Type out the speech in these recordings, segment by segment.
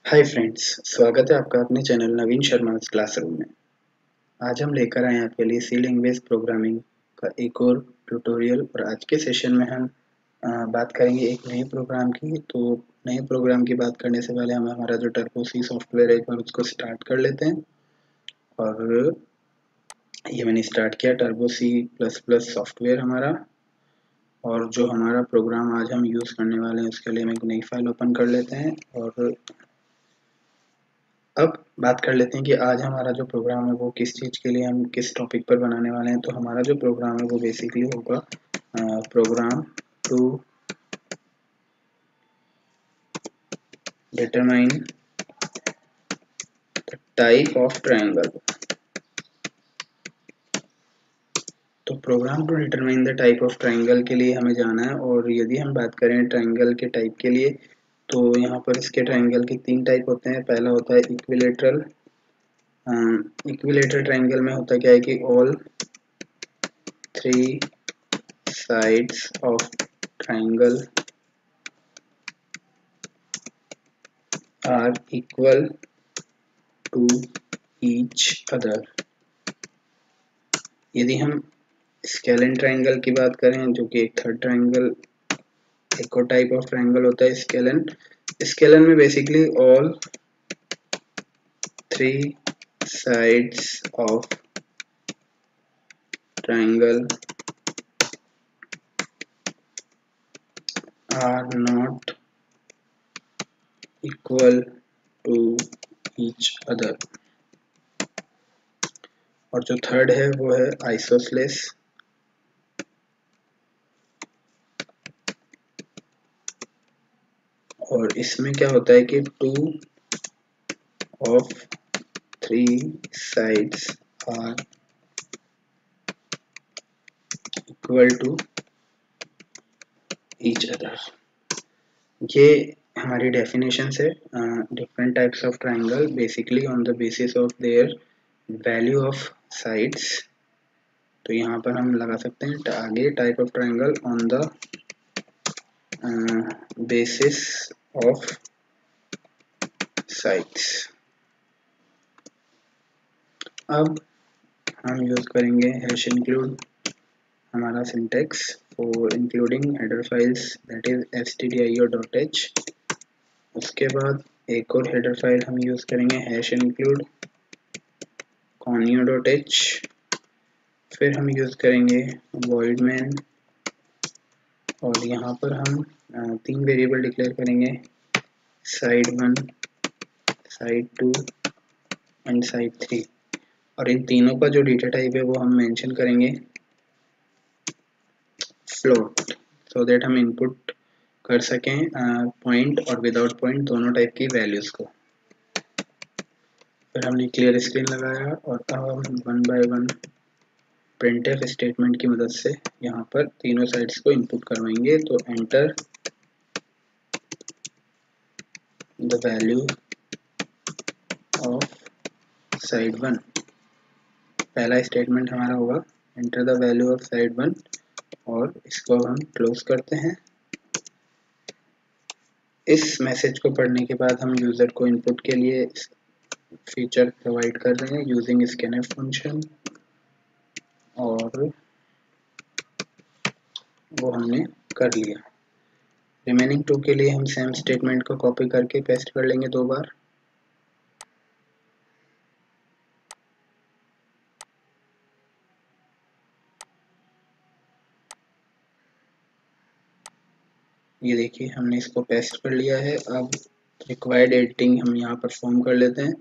Hi friends, स्वागत है आपका अपने चैनल नवीन शर्मा क्लासरूम में। आज हम लेकर आए हैं आपके लिए सी लैंग्वेज प्रोग्रामिंग का एक और ट्यूटोरियल और आज के सेशन में हम बात करेंगे एक नए प्रोग्राम की। तो नए प्रोग्राम की बात करने से पहले हम हमारा जो टर्बो सी सॉफ्टवेयर है एक बार उसको स्टार्ट कर लेते हैं। और ये मैंने स्टार्ट किया Turbo C plus plus software हमारा। और जो हमारा प्रोग्राम आज हम यूज़ करने वाले हैं उसके लिए हम एक नई फाइल ओपन कर लेते हैं। और अब बात कर लेते हैं कि आज हमारा जो प्रोग्राम है वो किस चीज़ के लिए हम किस टॉपिक पर बनाने वाले हैं। तो हमारा जो प्रोग्राम है वो बेसिकली होगा program to determine the type of triangle. तो program to determine the type of triangle के लिए हमें जाना है। और यदि हम बात करें ट्रायंगल के टाइप के लिए तो यहाँ पर इसके ट्रायंगल के 3 टाइप होते हैं। पहला होता है इक्विलेटरल। इक्विलेटरल ट्रायंगल में होता क्या है कि all 3 sides of triangle are equal to each other। यदि हम स्केलन ट्रायंगल की बात करें जो कि एक थर्ड ट्रायंगल एक और टाइप ऑफ ट्रायंगल होता है स्केलन। स्केलन में basically all 3 sides of triangle are not equal to each other। और जो थर्ड है वो है आइसोसेलेस। और इसमें क्या होता है कि 2 of 3 sides are equal to each other। ये हमारी डेफिनेशन है different types of triangle basically on the basis of their value of sides. तो यहाँ पर हम लगा सकते हैं आगे type of triangle on the basis of sides. अब हम यूज करेंगे हैश इंक्लूड हमारा syntax for including header files that is stdio.h। उसके बाद एक और हेडर फाइल हम यूज करेंगे हैश इंक्लूड conio.h। फिर हम यूज करेंगे void main और यहाँ पर हम 3 वेरिएबल डिक्लेयर करेंगे side1 side2 एंड side3। और इन तीनों का जो डेटा टाइप है वो हम मेंशन करेंगे फ्लोट सो दैट हम इनपुट कर सकें पॉइंट और विदाउट पॉइंट दोनों टाइप की वैल्यूज को। फिर हमने क्लियर स्क्रीन लगाया और अब हम 1 बाय 1 प्रिंटफ स्टेटमेंट की मदद से यहाँ पर तीनों साइड्स को इनपुट करवाएंगे। तो enter the value of side 1। पहला स्टेटमेंट हमारा होगा enter the value of side 1 और इसको हम क्लोज करते हैं। इस मैसेज को पढ़ने के बाद हम यूज़र को इनपुट के लिए फीचर प्रोवाइड कर रहे हैं यूजिंग स्कैनफ फंक्शन और वो हमने कर लिया। रिमेनिंग 2 के लिए हम सेम स्टेटमेंट को कॉपी करके पेस्ट कर लेंगे 2 बार। ये देखिए हमने इसको पेस्ट कर लिया है। अब रिक्वायर्ड एडिटिंग हम यहाँ परफॉर्म कर लेते हैं।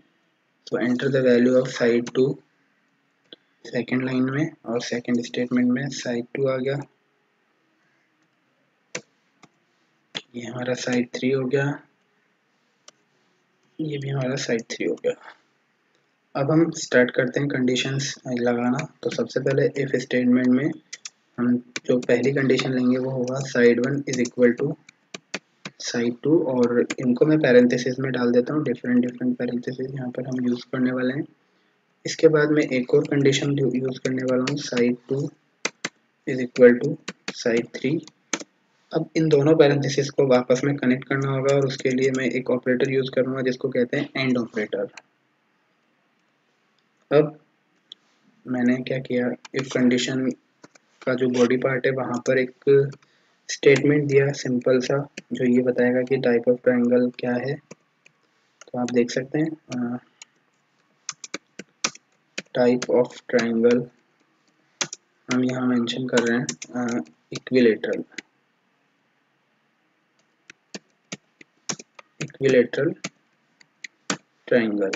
तो enter the value of side 2 second line में और सेकेंड स्टेटमेंट में साइड 2 आ गया। ये हमारा साइड 3 हो गया, ये भी हमारा साइड 3 हो गया। अब हम स्टार्ट करते हैं कंडीशंस लगाना। तो सबसे पहले इफ स्टेटमेंट में हम जो पहली कंडीशन लेंगे वो होगा side 1 is equal to side 2 और इनको मैं पैरेंथेसिस में डाल देता हूँ। डिफरेंट पैरेंथेसिस यहाँ पर हम यूज़ करने वाले हैं। इसके बाद मैं एक और कंडीशन यूज़ करने वाला हूँ side 2 is equal to side 3 अब इन दोनों पैरेंथेसिस को आपस में कनेक्ट करना होगा और उसके लिए मैं एक ऑपरेटर यूज करूंगा जिसको कहते हैं एंड ऑपरेटर। अब मैंने क्या किया, इफ कंडीशन का जो बॉडी पार्ट है वहां पर एक स्टेटमेंट दिया सिंपल सा, जो ये बताएगा कि टाइप ऑफ ट्रायंगल क्या है। तो आप देख सकते हैं टाइप ऑफ ट्रायंगल हम यहाँ मेंशन कर रहे हैं इक्विलेटरल ट्रायंगल।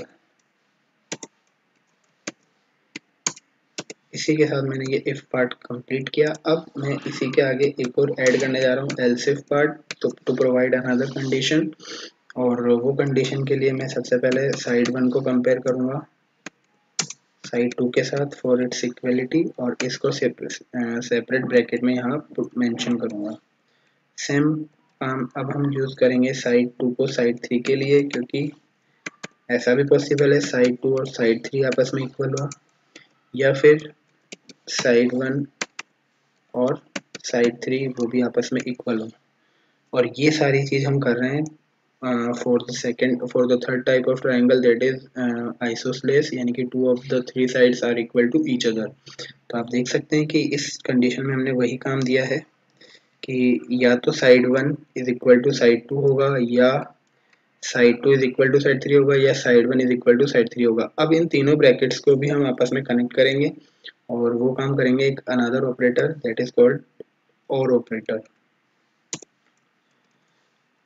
इसी के साथ मैंने ये इफ पार्ट कंप्लीट किया। अब मैं इसी के आगे एक और ऐड करने जा रहा हूँ एल्स इफ पार्ट, तो टू प्रोवाइड अनदर कंडीशन। और वो कंडीशन के लिए मैं सबसे पहले साइड 1 को कंपेयर करूँगा साइड 2 के साथ फॉर इट्स इक्वलिटी, और इसको सेपरेट ब्रैकेट में यहाँ मेंशन करूँगा। सेम काम अब हम यूज़ करेंगे साइड 2 को साइड 3 के लिए, क्योंकि ऐसा भी पॉसिबल है साइड 2 और साइड 3 आपस में इक्वल हो, या फिर साइड 1 और साइड 3 वो भी आपस में इक्वल हो। और ये सारी चीज़ हम कर रहे हैं for the third type of triangle, that is isosceles, यानी कि 2 of the 3 sides are equal to each other. तो आप देख सकते हैं कि इस कंडीशन में हमने वही काम दिया है कि या तो side 1 is equal to side 2 होगा, या side 2 is equal to side 3 होगा, या side 1 is equal to side 3 होगा। अब इन तीनों ब्रैकेट्स को भी हम आपस में कनेक्ट करेंगे और वो काम करेंगे एक another operator that is called और ऑपरेटर।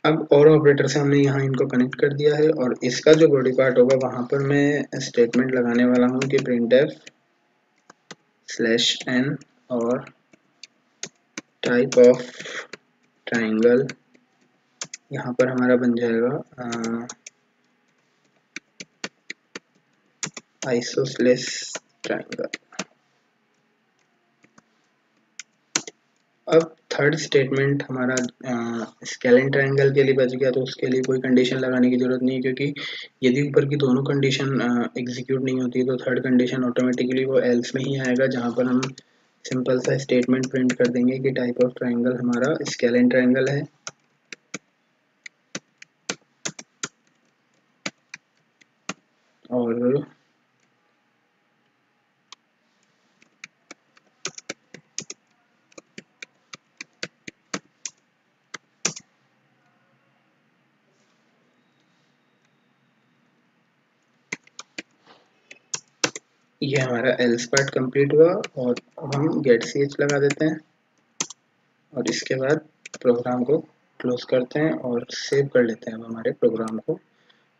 अब और ऑपरेटर से हमने यहाँ इनको कनेक्ट कर दिया है, और इसका जो बॉडी पार्ट होगा वहां पर मैं स्टेटमेंट लगाने वाला हूँ कि printf /n और टाइप ऑफ ट्राइंगल, यहाँ पर हमारा बन जाएगा आइसोसेलेस ट्राइंगल। अब थर्ड स्टेटमेंट हमारा स्केलेन ट्रायंगल के लिए बच गया, तो उसके लिए कोई कंडीशन लगाने की जरूरत नहीं, क्योंकि यदि ऊपर की दोनों कंडीशन एग्जीक्यूट नहीं होती तो थर्ड कंडीशन ऑटोमेटिकली वो एल्स में ही आएगा, जहां पर हम सिंपल सा स्टेटमेंट प्रिंट कर देंगे कि टाइप ऑफ ट्रायंगल हमारा स्केलेन ट्रायंगल है। और ये हमारा एल्स पार्ट कंप्लीट हुआ, और अब हम गेट ch लगा देते हैं और इसके बाद प्रोग्राम को क्लोज करते हैं और सेव कर लेते हैं अब हमारे प्रोग्राम को,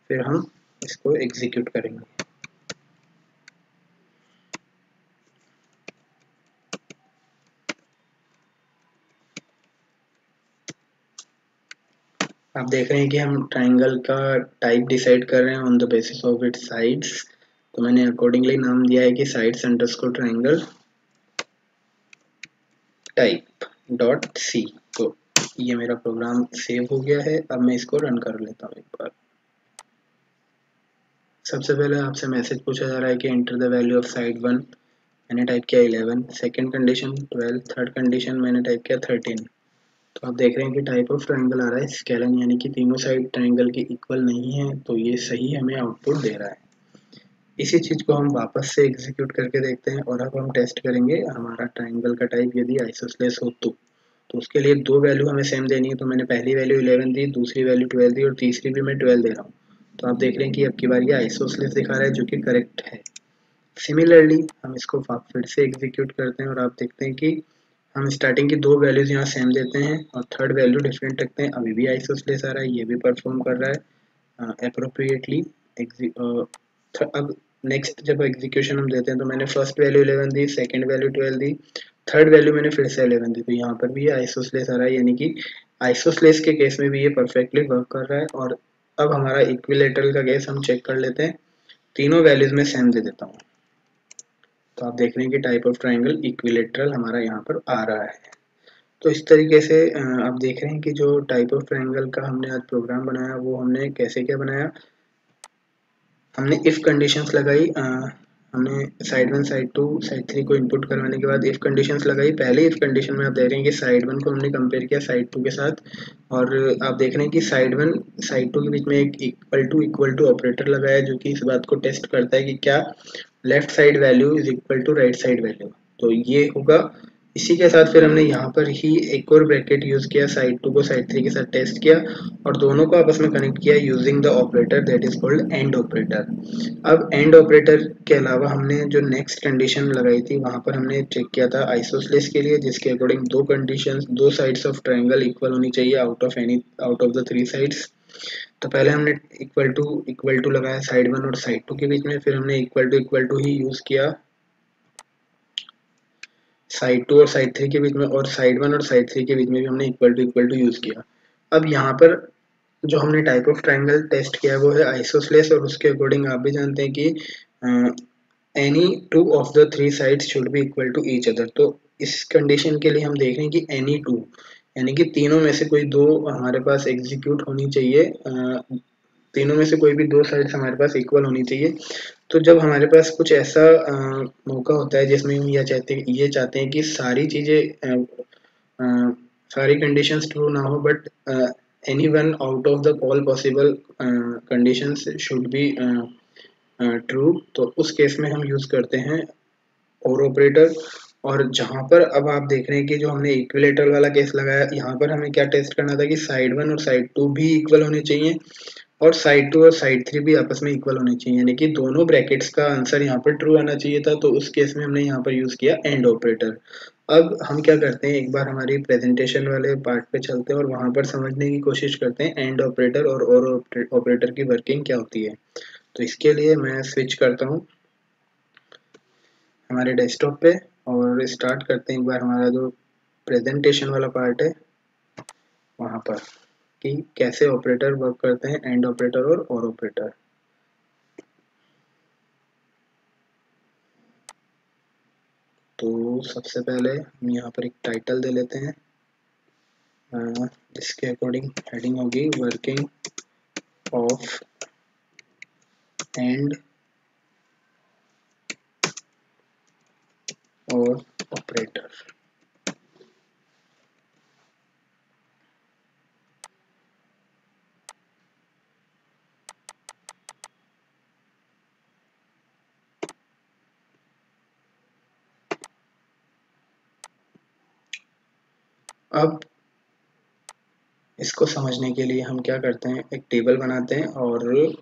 फिर हम इसको एग्जीक्यूट करेंगे। आप देख रहे हैं कि हम ट्राइंगल का टाइप डिसाइड कर रहे हैं on the basis of its sides. तो मैंने अकॉर्डिंगली नाम दिया है कि sides underscore triangle type dot C. तो ये मेरा प्रोग्राम सेव हो गया है। अब मैं इसको रन कर लेता हूँ एक बार। सबसे पहले आपसे मैसेज पूछा जा रहा है कि enter the value of side 1। मैंने टाइप किया 11, सेकेंड कंडीशन 12, थर्ड कंडीशन मैंने टाइप किया 13। तो आप देख रहे हैं कि टाइप ऑफ ट्रायंगल आ रहा है स्केलन, यानी कि तीनों साइड ट्रायंगल की इक्वल नहीं है, तो ये सही हमें आउटपुट दे रहा है। इसी चीज़ को हम वापस से एग्जीक्यूट करके देखते हैं, और अब हम टेस्ट करेंगे हमारा ट्रायंगल का टाइप यदि आइसोसेलेस हो तो उसके लिए दो वैल्यू हमें सेम देनी है। तो मैंने पहली वैल्यू 11 दी, दूसरी वैल्यू 12 दी, और तीसरी भी मैं 12 दे रहा हूँ। तो आप देख रहे हैं कि अब की बार ये आइसोसेलेस दिखा रहा है, जो कि करेक्ट है। सिमिलरली हम इसको फिर से एग्जीक्यूट करते हैं और आप देखते हैं कि हम स्टार्टिंग की दो वैल्यूज यहाँ सेम देते हैं और थर्ड वैल्यू डिफरेंट रखते हैं, अभी भी आइसोसेलेस आ रहा है, ये भी परफॉर्म कर रहा है अप्रोप्रिएटली। अब नेक्स्ट जब एग्जीक्यूशन हम देते हैं तो मैंने फर्स्ट वैल्यू 11 दी, सेकंड वैल्यू 12 दी, थर्ड वैल्यू मैंने फिर से 11 दी, तो यहाँ पर भी ये आइसोसेलेस आ रहा है, यानी कि आइसोसेलेस के केस में भी ये परफेक्टली वर्क कर रहा है। और अब हमारा इक्विलेटरल का केस हम चेक कर लेते हैं, तीनों वैल्यूज में सेम दे देता हूँ। तो आप देख रहे हैं कि टाइप ऑफ ट्राइंगल इक्विलेटरल हमारा यहाँ पर आ रहा है। तो इस तरीके से आप देख रहे हैं कि जो टाइप ऑफ ट्राइंगल का हमने आज प्रोग्राम बनाया वो हमने कैसे क्या बनाया। हमने इफ कंडीशंस लगाई हमने side one side two side three को इनपुट करवाने के बाद इफ कंडीशंस लगाई। पहले इफ कंडीशन में आप देख रहे हैं कि साइड वन को हमने कंपेयर किया साइड टू के साथ, और आप देख रहे हैं कि साइड वन साइड टू के बीच में एक इक्वल टू ऑपरेटर लगाया जो कि इस बात को टेस्ट करता है कि क्या left side value is equal to right side value. तो ये होगा। इसी के साथ फिर हमने यहाँ पर ही एक और ब्रैकेट यूज किया, साइड टू को साइड थ्री के साथ टेस्ट किया और दोनों को आपस में कनेक्ट किया using the operator that is called and operator. अब एंड ऑपरेटर के अलावा हमने जो नेक्स्ट कंडीशन लगाई थी वहां पर हमने चेक किया था आइसोसेलेस के लिए, जिसके अकॉर्डिंग दो कंडीशंस, दो साइड्स ऑफ ट्रायंगल इक्वल होनी चाहिए out of the three sides. तो पहले हमने इक्वल टू लगाया साइड वन और साइड टू के बीच में, फिर हमने इक्वल टू ही यूज किया साइड टू और साइड थ्री के बीच में, और साइड वन और साइड थ्री के बीच में भी हमने इक्वल टू यूज किया। अब यहाँ पर जो हमने टाइप ऑफ ट्रायंगल टेस्ट किया है वो है आइसोसेलेस, और उसके अकॉर्डिंग आप भी जानते हैं कि any two of the three sides should be equal to each other. तो इस कंडीशन के लिए हम देख रहे हैं कि एनी टू यानी कि तीनों में से कोई दो हमारे पास एग्जीक्यूट होनी चाहिए, तीनों में से कोई भी दो साइड्स हमारे पास इक्वल होनी चाहिए। तो जब हमारे पास कुछ ऐसा मौका होता है जिसमें हम ये चाहते हैं कि सारी चीज़ें सारी कंडीशंस ट्रू ना हो, but any one out of the all possible conditions should be true, तो उस केस में हम यूज़ करते हैं और ऑपरेटर। और जहाँ पर अब आप देख रहे हैं कि जो हमने इक्विलेटरल वाला केस लगाया, यहाँ पर हमें क्या टेस्ट करना था कि साइड वन और साइड टू भी इक्वल होने चाहिए और साइड टू और साइड थ्री भी आपस में इक्वल होने चाहिए, यानी कि दोनों ब्रैकेट्स का आंसर यहाँ पर ट्रू आना चाहिए था। तो उस केस में हमने यहाँ पर यूज़ किया एंड ऑपरेटर। अब हम क्या करते हैं, एक बार हमारी प्रेजेंटेशन वाले पार्ट पे चलते हैं और वहाँ पर समझने की कोशिश करते हैं एंड ऑपरेटर और ऑपरेटर की वर्किंग क्या होती है। तो इसके लिए मैं स्विच करता हूँ हमारे डेस्कटॉप पे और स्टार्ट करते हैं एक बार हमारा जो प्रेजेंटेशन वाला पार्ट है वहाँ पर, कि कैसे ऑपरेटर वर्क करते हैं, एंड ऑपरेटर और ऑपरेटर। तो सबसे पहले हम यहाँ पर एक टाइटल दे लेते हैं, जिसके अकॉर्डिंग हेडिंग होगी वर्किंग ऑफ एंड और ऑपरेटर। अब इसको समझने के लिए हम क्या करते हैं, एक टेबल बनाते हैं और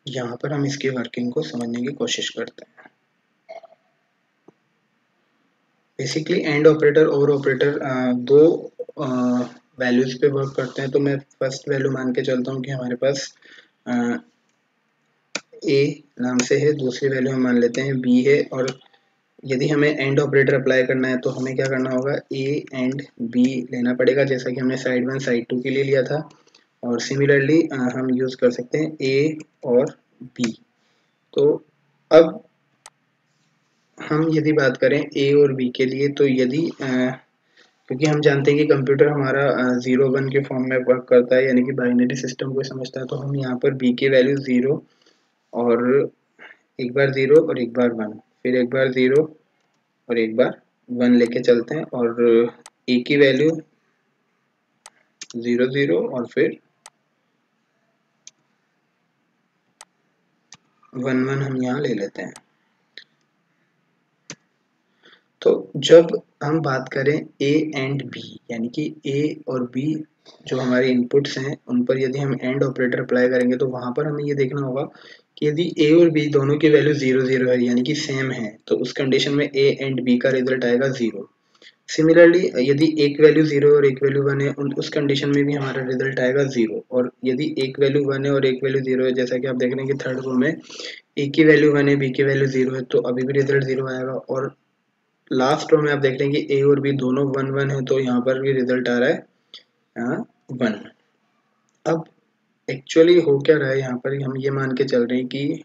यहाँ पर हम इसकी वर्किंग को समझने की कोशिश करते हैं। बेसिकली एंड ऑपरेटर और ऑपरेटर दो वैल्यूज पे वर्क करते हैं। तो मैं फर्स्ट वैल्यू मान के चलता हूँ कि हमारे पास ए नाम से है, दूसरी वैल्यू हम मान लेते हैं बी है, और यदि हमें एंड ऑपरेटर अप्लाई करना है तो हमें क्या करना होगा, ए एंड बी लेना पड़ेगा जैसा कि हमने साइड वन साइड टू के लिए लिया था। और सिमिलरली हम यूज़ कर सकते हैं ए और बी। तो अब हम यदि बात करें ए और बी के लिए, तो यदि क्योंकि हम जानते हैं कि कंप्यूटर हमारा 0 1 के फॉर्म में वर्क करता है, यानी कि बाइनरी सिस्टम को समझता है, तो हम यहाँ पर बी की वैल्यू 0 और एक बार 0 और एक बार 1, फिर एक बार 0 और एक बार 1 लेके चलते हैं, और ए की वैल्यू 0 0 और फिर 1 1 हम यहाँ ले लेते हैं। तो जब हम बात करें ए एंड बी, यानी कि ए और बी जो हमारे इनपुट्स हैं उन पर यदि हम एंड ऑपरेटर अप्लाई करेंगे, तो वहां पर हमें ये देखना होगा कि यदि ए और बी दोनों की वैल्यू 0 0 है यानी कि सेम है, तो उस कंडीशन में ए एंड बी का रिजल्ट आएगा 0। सिमिलरली यदि एक वैल्यू 0 और एक वैल्यू 1 है, उस कंडीशन में भी हमारा रिजल्ट आएगा 0। और यदि एक वैल्यू 1 है और एक वैल्यू 0 है, जैसा कि आप देख रहे हैं कि थर्ड रो में ए की वैल्यू 1 है, बी की वैल्यू 0 है, तो अभी भी रिजल्ट 0 आएगा। और लास्ट रो में आप देख रहे हैं कि ए और बी दोनों 1 1 है, तो यहाँ पर भी रिजल्ट आ रहा है यहाँ 1। अब एक्चुअली हो क्या रहा है, यहाँ पर हम ये मान के चल रहे हैं कि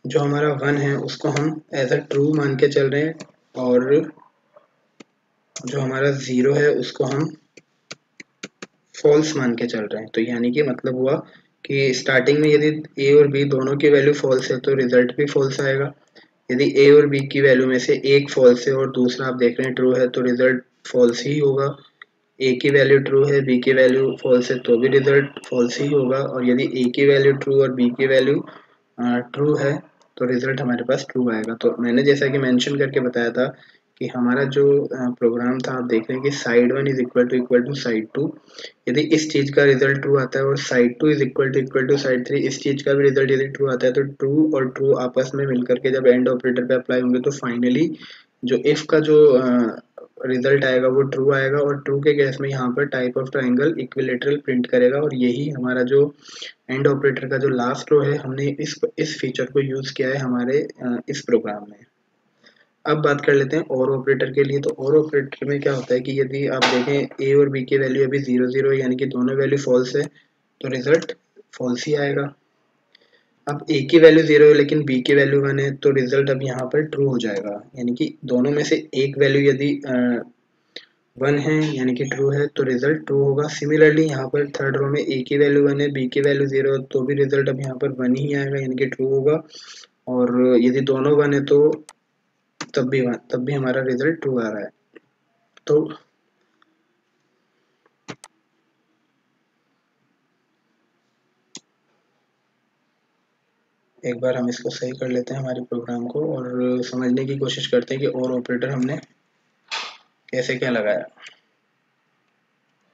जो हमारा 1 है उसको हम एज अ ट्रू मान के चल रहे हैं, और जो हमारा 0 है उसको हम फॉल्स मान के चल रहे हैं। तो यानी कि मतलब हुआ कि स्टार्टिंग में यदि ए और बी दोनों की वैल्यू फॉल्स है तो रिजल्ट भी फॉल्स आएगा। यदि ए और बी की वैल्यू में से एक फॉल्स है और दूसरा आप देख रहे हैं ट्रू है तो रिजल्ट फॉल्स ही होगा। ए की वैल्यू ट्रू है, बी की वैल्यू फॉल्स है तो भी रिजल्ट फॉल्स ही होगा। और यदि ए की वैल्यू ट्रू और बी की वैल्यू ट्रू है तो रिजल्ट हमारे पास ट्रू आएगा। तो मैंने जैसा कि मेंशन करके बताया था कि हमारा जो प्रोग्राम था, आप देख रहे हैं कि साइड 1 इक्वल टू साइड 2। यदि इस चीज का रिजल्ट ट्रू आता है और साइड 2 इक्वल टू साइड 3, इस चीज का भी रिजल्ट यदि ट्रू आता है, तो ट्रू और ट्रू आपस में मिलकर के जब एंड ऑपरेटर पे अप्लाई होंगे तो फाइनली जो इफ का जो रिजल्ट आएगा वो ट्रू आएगा। और ट्रू के केस में यहाँ पर type of triangle equilateral print करेगा। और यही हमारा जो एंड ऑपरेटर का जो लास्ट रो है, हमने इस फीचर को यूज किया है हमारे इस प्रोग्राम में। अब बात कर लेते हैं और ऑपरेटर के लिए। तो और ऑपरेटर में क्या होता है कि यदि आप देखें ए और बी की वैल्यू अभी 0 0 है, यानी कि दोनों वैल्यू फॉल्स है, तो रिजल्ट फॉल्स ही आएगा। अब ए की वैल्यू 0 है लेकिन बी की वैल्यू 1 है, तो रिजल्ट अब यहाँ पर ट्रू हो जाएगा। यानी कि दोनों में से एक वैल्यू यदि 1 है यानी कि ट्रू है तो रिजल्ट ट्रू होगा। सिमिलरली यहाँ पर थर्ड रो में ए की वैल्यू 1 है, बी की वैल्यू 0 है, तो भी रिजल्ट अब यहाँ पर 1 ही आएगा यानी कि ट्रू होगा। और यदि दोनों 1 है तो तब भी हमारा रिजल्ट ट्रू आ रहा है। तो एक बार हम इसको सही कर लेते हैं हमारे प्रोग्राम को और समझने की कोशिश करते हैं कि और ऑपरेटर हमने कैसे क्या लगाया।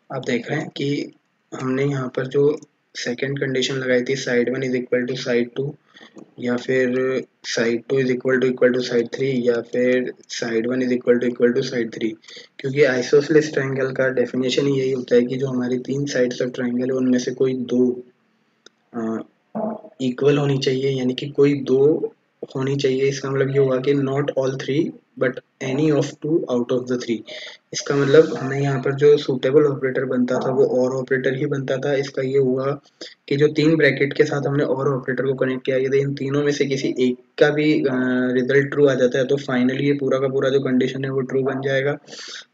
आप देख रहे हैं कि हमने यहाँ पर जो सेकंड कंडीशन लगाई थी, साइड 1 इक्वल टू साइड 2, या फिर साइड 2 इक्वल टू साइड 3, या फिर साइड 1 इक्वल टू साइड 3। क्योंकि आइसोसेलेस ट्रायंगल का डेफिनेशन ही यही होता है कि जो हमारी तीन साइड्स ऑफ ट्रायंगल है उनमें से कोई दो इक्वल होनी चाहिए, यानी कि कोई दो होनी चाहिए। इसका मतलब ये हुआ कि not all three but any of two out of the three. इसका मतलब हमें यहाँ पर जो सूटेबल ऑपरेटर बनता था वो और ऑपरेटर ही बनता था। इसका ये हुआ कि जो तीन ब्रैकेट के साथ हमने और ऑपरेटर को कनेक्ट किया, यदि इन तीनों में से किसी एक का भी रिजल्ट ट्रू आ जाता है तो फाइनली ये पूरा का पूरा जो कंडीशन है वो ट्रू बन जाएगा।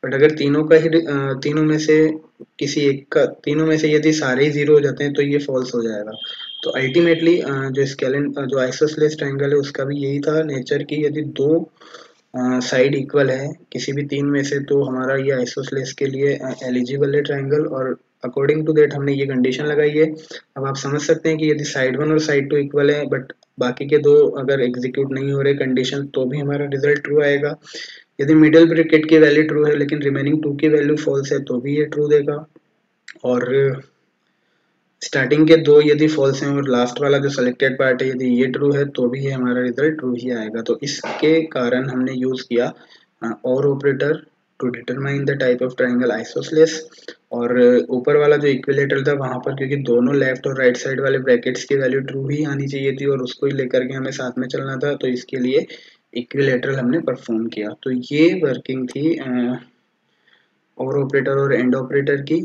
बट अगर तीनों में से किसी एक का, तीनों में से यदि सारे ही जीरो हो जाते हैं तो ये फॉल्स हो जाएगा। तो अल्टीमेटली जो आइसोसेलेस ट्रायंगल है उसका भी यही था नेचर की, यदि दो साइड इक्वल है किसी भी तीन में से तो हमारा ये आइसोसेलेस के लिए एलिजिबल है ट्रायंगल। और अकॉर्डिंग टू दैट हमने ये कंडीशन लगाई है। अब आप समझ सकते हैं कि यदि साइड 1 और साइड 2 इक्वल है बट बाकी के दो अगर एग्जीक्यूट नहीं हो रहे कंडीशन, तो भी हमारा रिजल्ट ट्रू आएगा। यदि मिडिल ब्रैकेट की वैल्यू ट्रू है लेकिन रिमेनिंग टू की वैल्यू फॉल्स है तो भी ये ट्रू देगा। और स्टार्टिंग के दो यदि फॉल्स हैं और लास्ट वाला जो सेलेक्टेड पार्ट है यदि ये ट्रू है तो भी ये हमारा रिजल्ट ट्रू ही आएगा। तो इसके कारण हमने यूज किया और operator to determine the type of triangle isosceles. और ऊपर वाला जो इक्विलेटरल था वहां पर क्योंकि दोनों लेफ्ट और राइट साइड वाले ब्रैकेट्स की वैल्यू ट्रू ही आनी चाहिए थी और उसको ही लेकर के हमें साथ में चलना था, तो इसके लिए इक्विलेटरल हमने परफॉर्म किया। तो ये वर्किंग थी और ऑपरेटर और एंड ऑपरेटर की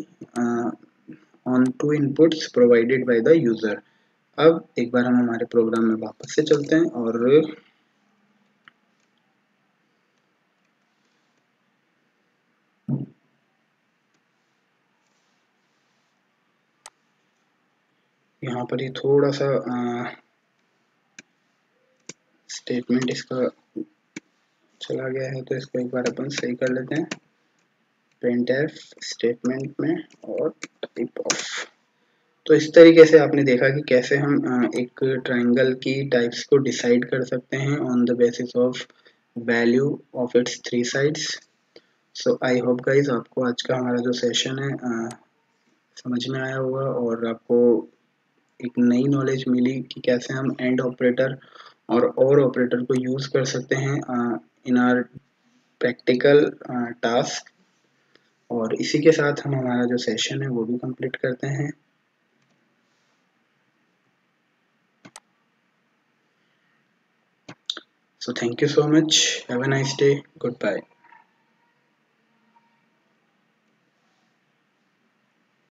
on to inputs provided by the user. अब एक बार हम हमारे प्रोग्राम में वापस से चलते हैं और यहाँ पर ये थोड़ा सा स्टेटमेंट इसका चला गया है तो इसको एक बार अपन सही कर लेते हैं printf स्टेटमेंट में और टाइप ऑफ। तो इस तरीके से आपने देखा कि कैसे हम एक ट्रायंगल की टाइप्स को डिसाइड कर सकते हैं on the basis of value of its three sides. So I hope guys आपको आज का हमारा जो सेशन है समझ में आया होगा और आपको एक नई नॉलेज मिली कि कैसे हम एंड ऑपरेटर और ऑपरेटर को यूज कर सकते हैं इन आर प्रैक्टिकल टास्क। और इसी के साथ हम हमारा जो सेशन है वो भी कंप्लीट करते हैं। So thank you so much. Have a nice day. Goodbye.